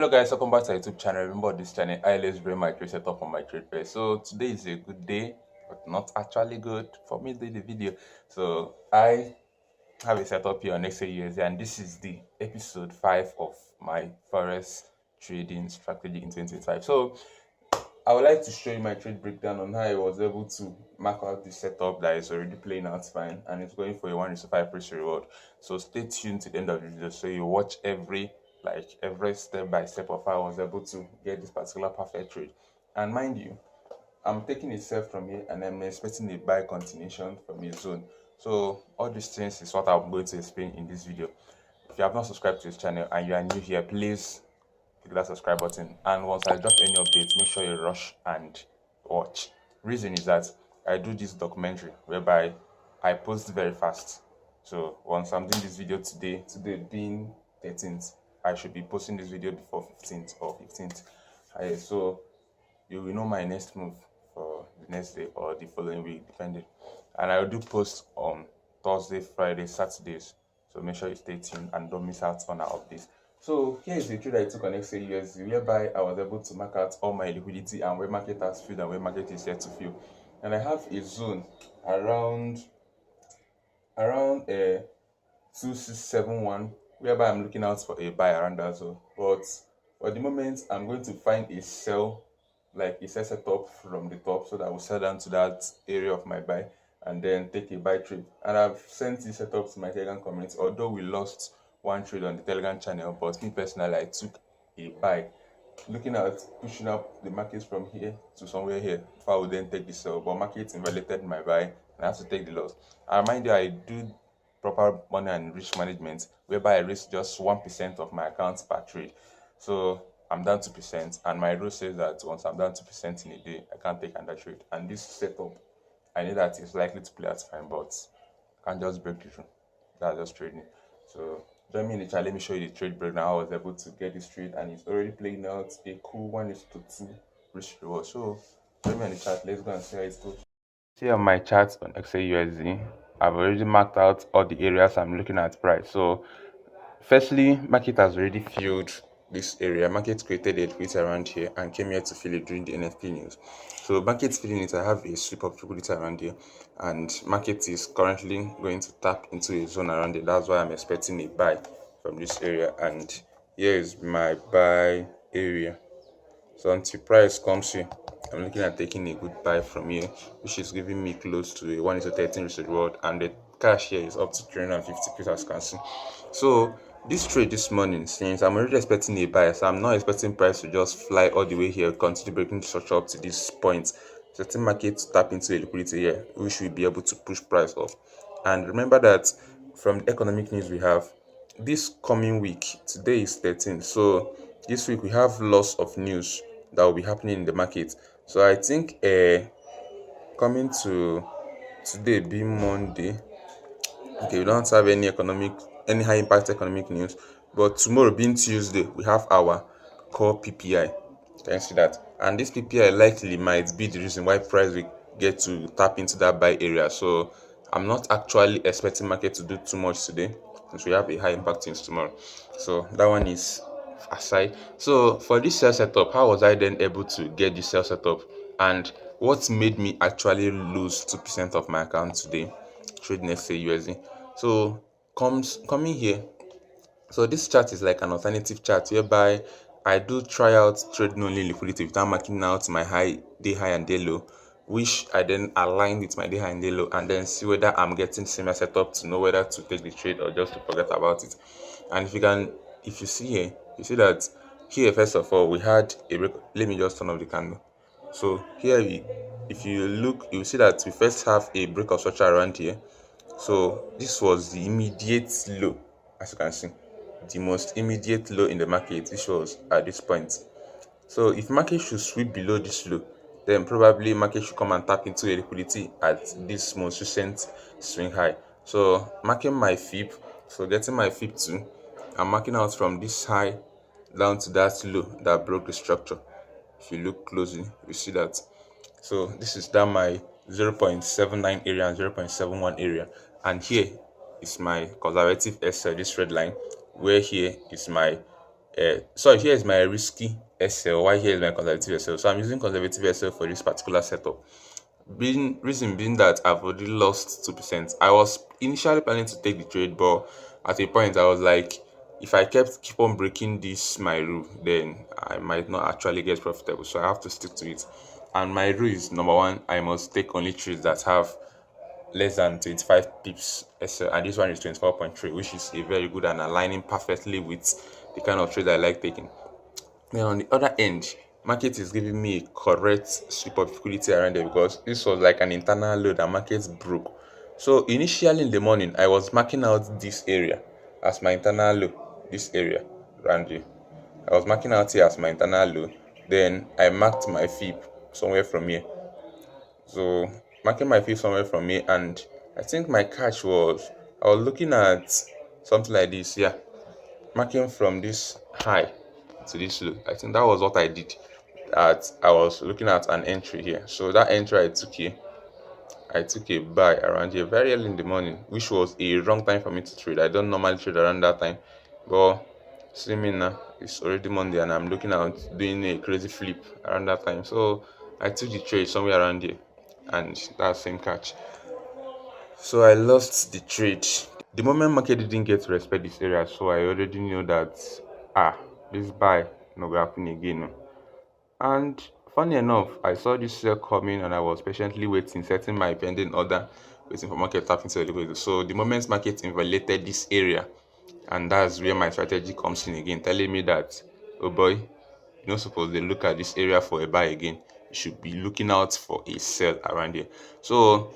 Hello guys, welcome back to our YouTube channel. Remember this channel, I always bring my trade setup on my trade pair. So today is a good day, but not actually good for me doing the video. So I have a setup here on XAUSD, and this is the episode 5 of my forex trading strategy in 2025. So I would like to show you my trade breakdown on how I was able to mark out the setup that is already playing out fine and it's going for a 1:5 risk reward. So stay tuned to the end of the video so you watch every step by step of how I was able to get this particular perfect trade. And mind you, I'm taking a sell from here and I'm expecting a buy continuation from a zone. So all these things is what I'm going to explain in this video. If you have not subscribed to this channel and you are new here, please click that subscribe button, and once I drop any updates, make sure you rush and watch. Reason is that I do this documentary whereby I post very fast. So once I'm doing this video today being 13th, I should be posting this video before 15th or 15th. So you will know my next move for the next day or the following week, depending. And I will do posts on Thursday, Friday, Saturdays. So make sure you stay tuned and don't miss out on our updates. So here is a trade I took on XAUSD, whereby I was able to mark out all my liquidity and where market has filled and where market is yet to fill. And I have a zone around 2671, whereby I'm looking out for a buy around that zone. But for the moment, I'm going to find a sell, like a sell setup from the top, so that I will sell down to that area of my buy and then take a buy trade. And I've sent this setup to my Telegram community, although we lost one trade on the Telegram channel, but me personally, I took a buy, looking at pushing up the markets from here to somewhere here if I would then take the sell, but market invalidated my buy and I have to take the loss. I remind you, I do proper money and risk management, whereby I risk just 1% of my accounts per trade. So I'm down 2%, and my rule says that once I'm down 2% in a day, I can't take another trade. And this setup, I know that it's likely to play out fine, but I can't just break the rule. That's just trading. So join me in the chat. Let me show you the trade breakdown. How I was able to get this trade, and it's already playing out a cool 1:2 risk reward. So join me in the chat. Let's go and see how it goes. See on my chart on XAUSD, I've already marked out all the areas I'm looking at price. So firstly, market has already filled this area. Market created a liquidity around here and came here to fill it during the NFP news. So market's filling it. I have a sweep of liquidity around here, and market is currently going to tap into a zone around it. That's why I'm expecting a buy from this area, and here is my buy area. So until price comes here, I'm looking at taking a good buy from here, which is giving me close to a 1:13 risk reward, and the cash here is up to 350 quid, as you can see. So this trade this morning, since I'm already expecting a buy, so I'm not expecting price to just fly all the way here, continue breaking the structure up to this point, setting market to tap into the liquidity here, which will be able to push price up. And remember that from the economic news we have, this coming week, today is 13, so this week we have lots of news that will be happening in the market. So I think coming to today being Monday, okay, we don't have any high impact economic news, but tomorrow being Tuesday, we have our core PPI. Can you see that? And this PPI likely might be the reason why price will get to tap into that buy area. So I'm not actually expecting market to do too much today, since we have a high impact news tomorrow. So that one is aside. So for this sell setup, how was I then able to get the sell setup, and what made me actually lose 2% of my account today trading XAUSD? So coming here, so this chart is like an alternative chart whereby I do try out trading only liquidity without marking out my day high and day low, which I then align with my day high and day low, and then see whether I'm getting similar setup to know whether to take the trade or just to forget about it. And if you see here, you see that here, first of all, we had a break. Let me just turn off the candle. So here, if you look, you see that we first have a break of structure around here. So this was the immediate low, as you can see, the most immediate low in the market, which was at this point. So if market should sweep below this low, then probably market should come and tap into a liquidity at this most recent swing high. So marking my fib, so getting my fib 2, I'm marking out from this high down to that low that broke the structure. If you look closely, you see that. So this is down my 0.79 area and 0.71 area, and here is my conservative SL, this red line, where here is my So here is my risky SL. Why here is my conservative SL? So I'm using conservative SL for this particular setup. Reason being that I've already lost 2%. I was initially planning to take the trade, but at a point I was like, if I keep on breaking this my rule, then I might not actually get profitable. So I have to stick to it. And my rule is, number one, I must take only trades that have less than 25 pips SL, and this one is 24.3, which is a very good and aligning perfectly with the kind of trade I like taking. Then on the other end, market is giving me a correct sweep of liquidity around there because this was like an internal low that market broke. So initially in the morning, I was marking out this area as my internal low, this area around here. I was marking out here as my internal low. Then I marked my fib somewhere from here. So marking my fib somewhere from here, and I think my catch was, I was looking at something like this, yeah, marking from this high to this low. I think that was what I did. That I was looking at an entry here. So that entry I took a buy around here very early in the morning, which was a wrong time for me to trade. I don't normally trade around that time, but see me now, it's already Monday and I'm looking at doing a crazy flip around that time. So I took the trade somewhere around here, and that's same catch. So I lost the trade. The moment market didn't get to respect this area, so I already knew that this buy no go happen again. And funny enough, I saw this sell coming and I was patiently waiting, setting my pending order, waiting for market tapping to the liquidity. So the moment market invalidated this area, and that's where my strategy comes in again, telling me that, oh boy, you're not supposed to look at this area for a buy again. You should be looking out for a sell around here. So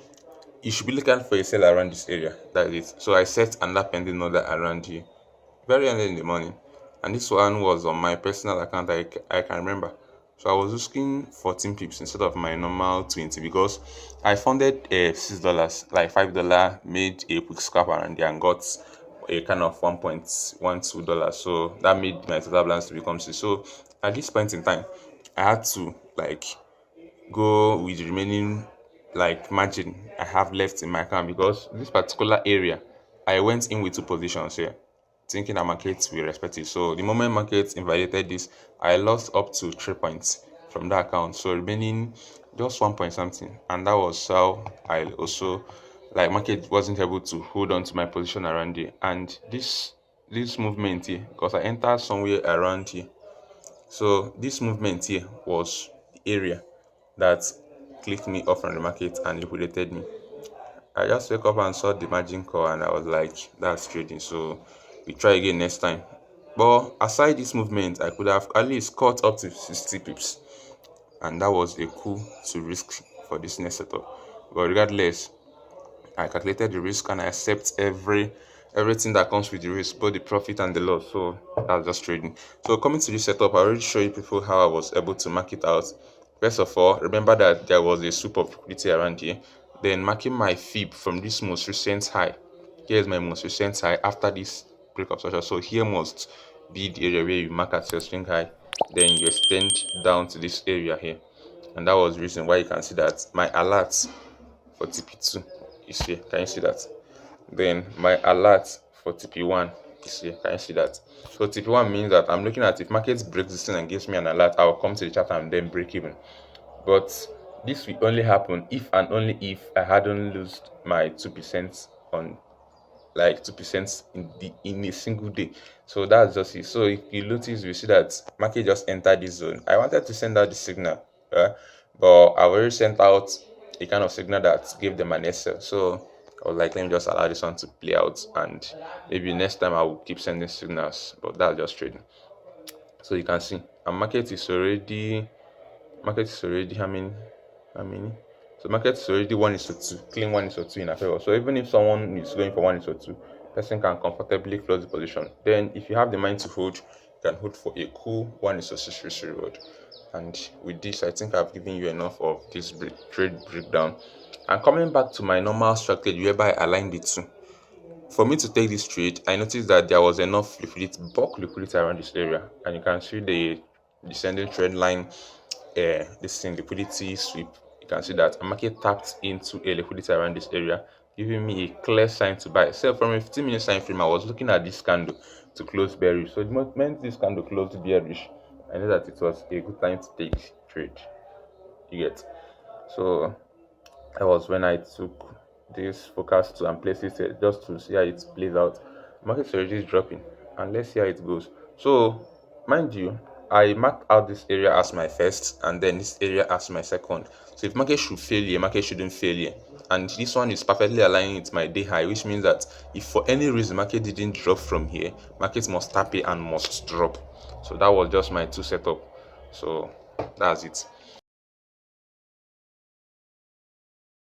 you should be looking for a sell around this area. That is it. So I set another pending order around here very early in the morning, and this one was on my personal account. I can remember. So I was risking 14 pips instead of my normal 20 because I funded $6, like $5, made a quick scalp around there and got a kind of $1.12. So that made my total balance to become 6. So at this point in time, I had to like go with the remaining like margin I have left in my account, because this particular area I went in with 2 positions here, thinking that markets will respect it. So the moment markets invalidated this, I lost up to 3 points from that account, so remaining just 1 point something, and that was how I also, like, market wasn't able to hold on to my position around here. And this movement here, because I entered somewhere around here, so this movement here was the area that clicked me off from the market and liquidated me. I just wake up and saw the margin call and I was like, that's trading, so we try again next time. But aside this movement, I could have at least cut up to 60 pips, and that was a cool to risk for this next setup. But regardless, I calculated the risk and I accept everything that comes with the risk, both the profit and the loss. So that's just trading. So coming to this setup, I already showed you people how I was able to mark it out. First of all, remember that there was a soup of liquidity around here. Then marking my fib from this most recent high. Here's my most recent high after this break of structure. So here must be the area where you mark at your swing high. Then you extend down to this area here. And that was the reason why you can see that my alert for TP2 is here. Can you see that? Then my alert for TP1 is here. Can you see that? So TP1 means that I'm looking at, if markets breaks this thing and gives me an alert, I'll come to the chart and then break even. But this will only happen if and only if I hadn't lost my 2% on, like, 2% in a single day. So that's just it. So if you notice, you see that market just entered this zone. I wanted to send out the signal, but I've already sent out a kind of signal that gave them an SL. So I was like, let me just allow this one to play out, and maybe next time I will keep sending signals. But that's just trading. So you can see, and market is already how many? So market is already 1:2, clean 1:2 in a favor. So even if someone is going for 1:2, person can comfortably close the position. Then if you have the mind to hold, you can hold for a cool 1:6 risk reward. And with this, I think I've given you enough of this trade breakdown. And coming back to my normal strategy whereby I align the two. For me to take this trade, I noticed that there was enough liquidity, bulk liquidity around this area, and you can see the descending trend line, this thing, liquidity sweep. You can see that a market tapped into a liquidity around this area, giving me a clear sign to buy. So from a 15-minute time frame, I was looking at this candle, to close bearish. So the moment this candle closed bearish, I know that it was a good time to take trade. You get? So that was when I took this forecast to and placed it here just to see how it plays out. Market already is dropping, and let's see how it goes. So, mind you, I marked out this area as my first and then this area as my second. So if market should fail here, market shouldn't fail here. And this one is perfectly aligning with my day high, which means that if for any reason market didn't drop from here, market must tap it and must drop. So that was just my two setup. So that's it.